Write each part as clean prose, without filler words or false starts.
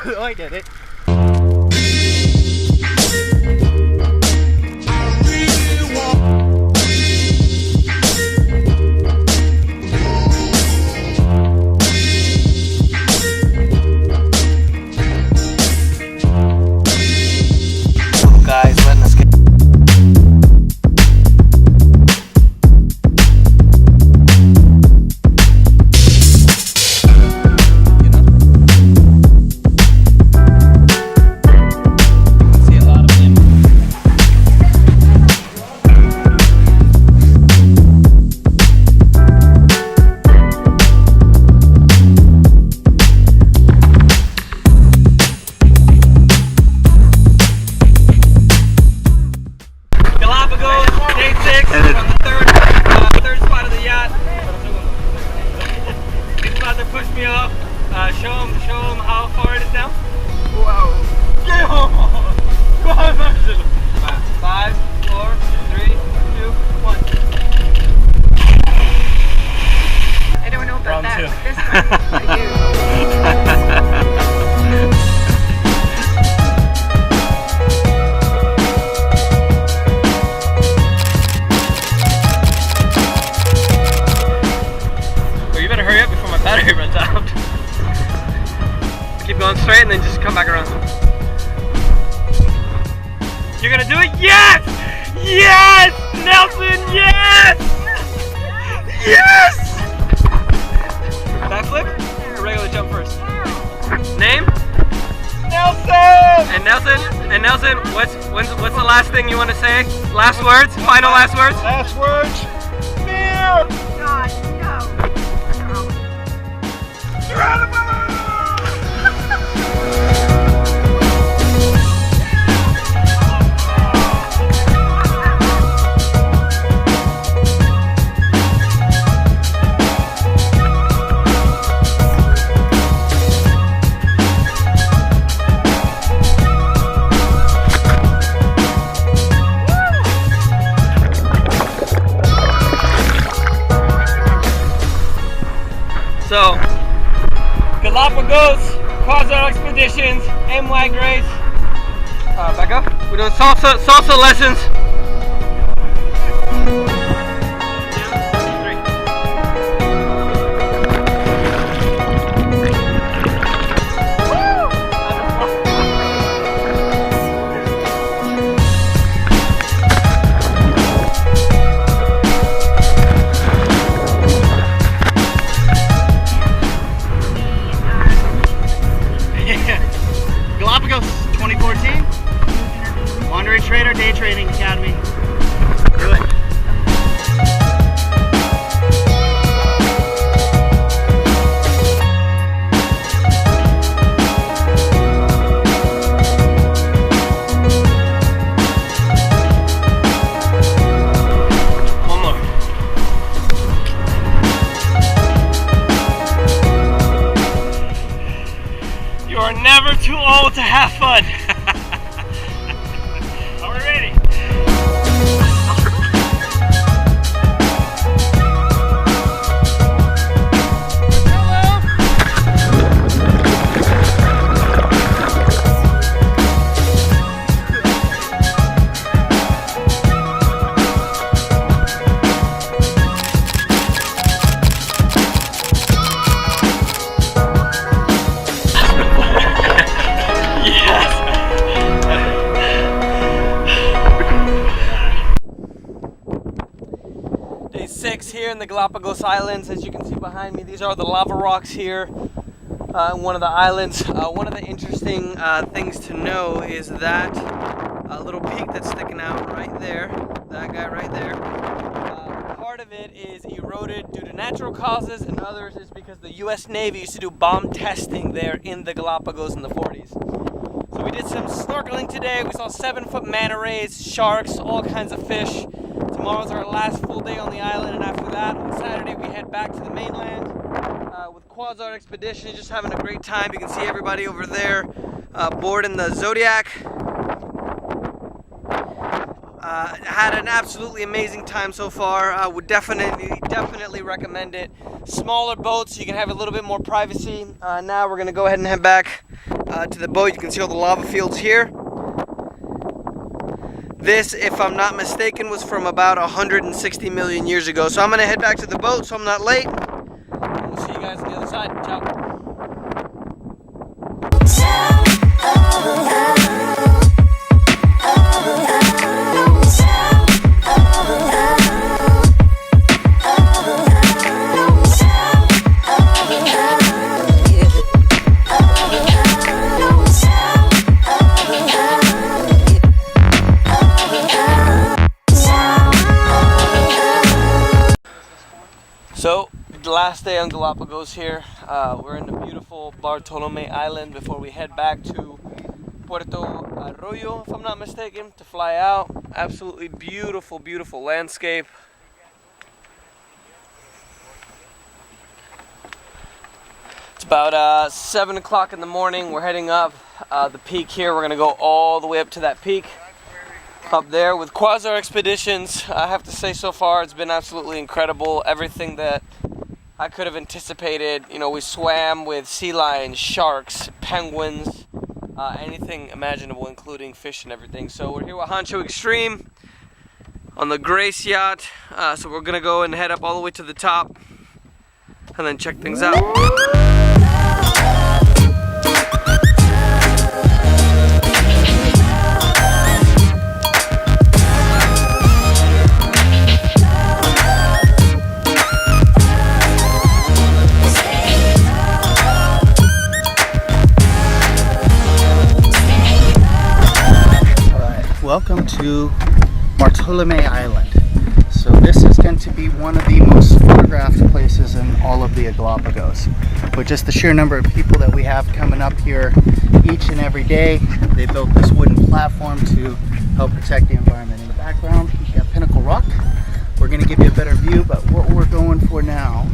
Oh, I did it. Guys, letting us get. Show them how far it is now. Wow. Get home. Go on. 5, 4, 3, 2, 1. I don't know about that, but this one I do. Well, you better hurry up before my battery runs out. Keep going straight and then just come back around. You're gonna do it? Yes! Yes! Nelson, yes! Yes! Backflip or regular jump first? Name? Nelson! And Nelson, what's the last thing you want to say? Last words? Final last words? Last words? Fear! God, no. You're out of my life! So, Galapagos, Quasar Expeditions, MY Grace. Back up. We're doing salsa lessons. 2014, Wandering Trader Day Trading Academy. Do it. One more. You are never too old to have fun. Are we ready? Day 6 here in the Galapagos Islands. As you can see behind me, these are the lava rocks here in one of the islands. One of the interesting things to know is that little peak that's sticking out right there, that guy right there. Part of it is eroded due to natural causes, and others is because the US Navy used to do bomb testing there in the Galapagos in the 40s. So we did some snorkeling today. We saw 7-foot manta rays, sharks, all kinds of fish. Tomorrow's our last full day on the island, and after that, on Saturday, we head back to the mainland with Quasar Expedition, just having a great time. You can see everybody over there boarding the Zodiac. Had an absolutely amazing time so far. I would definitely recommend it. Smaller boats, so you can have a little bit more privacy. Now we're gonna go ahead and head back to the boat. You can see all the lava fields here. This, if I'm not mistaken, was from about 160 million years ago. So I'm gonna head back to the boat so I'm not late. We'll see you guys on the other side. Ciao. So, the last day on Galapagos here. We're in the beautiful Bartolome Island before we head back to Puerto Arroyo, if I'm not mistaken, to fly out. Absolutely beautiful, beautiful landscape. It's about 7 o'clock in the morning. We're heading up the peak here. We're going to go all the way up to that peak. Up there with Quasar Expeditions. I have to say, so far it's been absolutely incredible. Everything that I could have anticipated. You know, we swam with sea lions, sharks, penguins, anything imaginable, including fish and everything. So we're here with Honcho Extreme on the Grace yacht. So we're gonna go and head up all the way to the top and then check things out. Welcome to Bartolome Island. So this is going to be one of the most photographed places in all of the Galapagos. With just the sheer number of people that we have coming up here each and every day, they built this wooden platform to help protect the environment. In the background, we've got Pinnacle Rock. We're going to give you a better view, but what we're going for now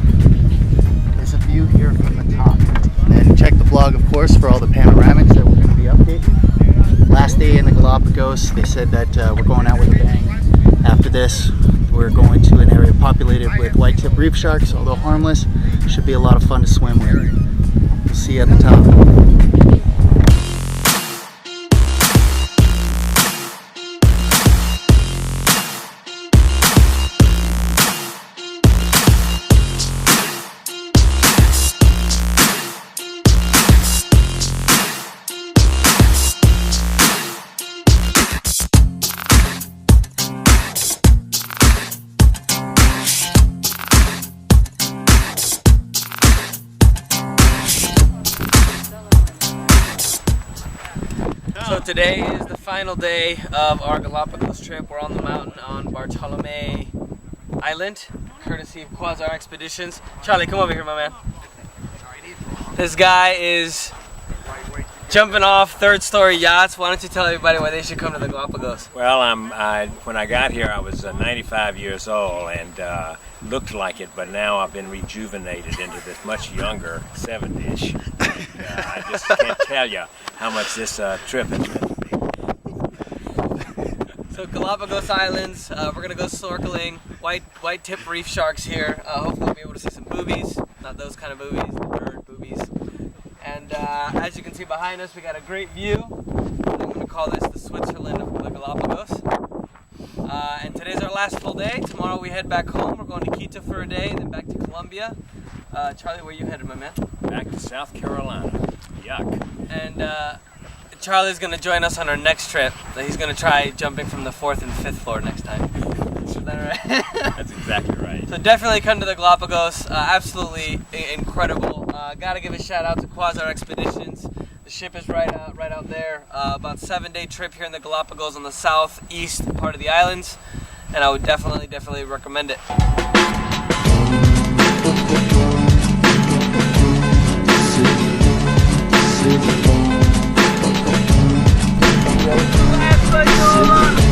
is a view here from the top. And check the blog, of course, for all the panoramics that we're going to be updating. Last day in the Galapagos, they said that we're going out with a bang. After this, we're going to an area populated with white-tip reef sharks, although harmless. Should be a lot of fun to swim with. We'll see you at the top. So today is the final day of our Galapagos trip. We're on the mountain on Bartolome Island, courtesy of Quasar Expeditions. Charlie, come over here, my man. This guy is jumping off third-story yachts. Why don't you tell everybody why they should come to the Galapagos? Well, when I got here, I was 95 years old and looked like it, but now I've been rejuvenated into this much younger 70-ish. I just can't tell you how much this trip has been. So Galapagos Islands, we're gonna go snorkeling. White tip reef sharks here. Hopefully we'll be able to see some boobies, not those kind of boobies, the bird boobies. And as you can see behind us, we got a great view. I'm gonna call this the Switzerland of the Galapagos. And today's our last full day. Tomorrow we head back home. We're going to Quito for a day, then back to Colombia. Charlie, where you headed, my man? Back to South Carolina. Yuck. And Charlie's going to join us on our next trip. He's going to try jumping from the 4th and 5th floor next time. Is that right? That's exactly right. So definitely come to the Galapagos. Absolutely incredible. Got to give a shout out to Quasar Expeditions. The ship is right out there. About 7-day trip here in the Galapagos on the southeast part of the islands. And I would definitely recommend it. Española.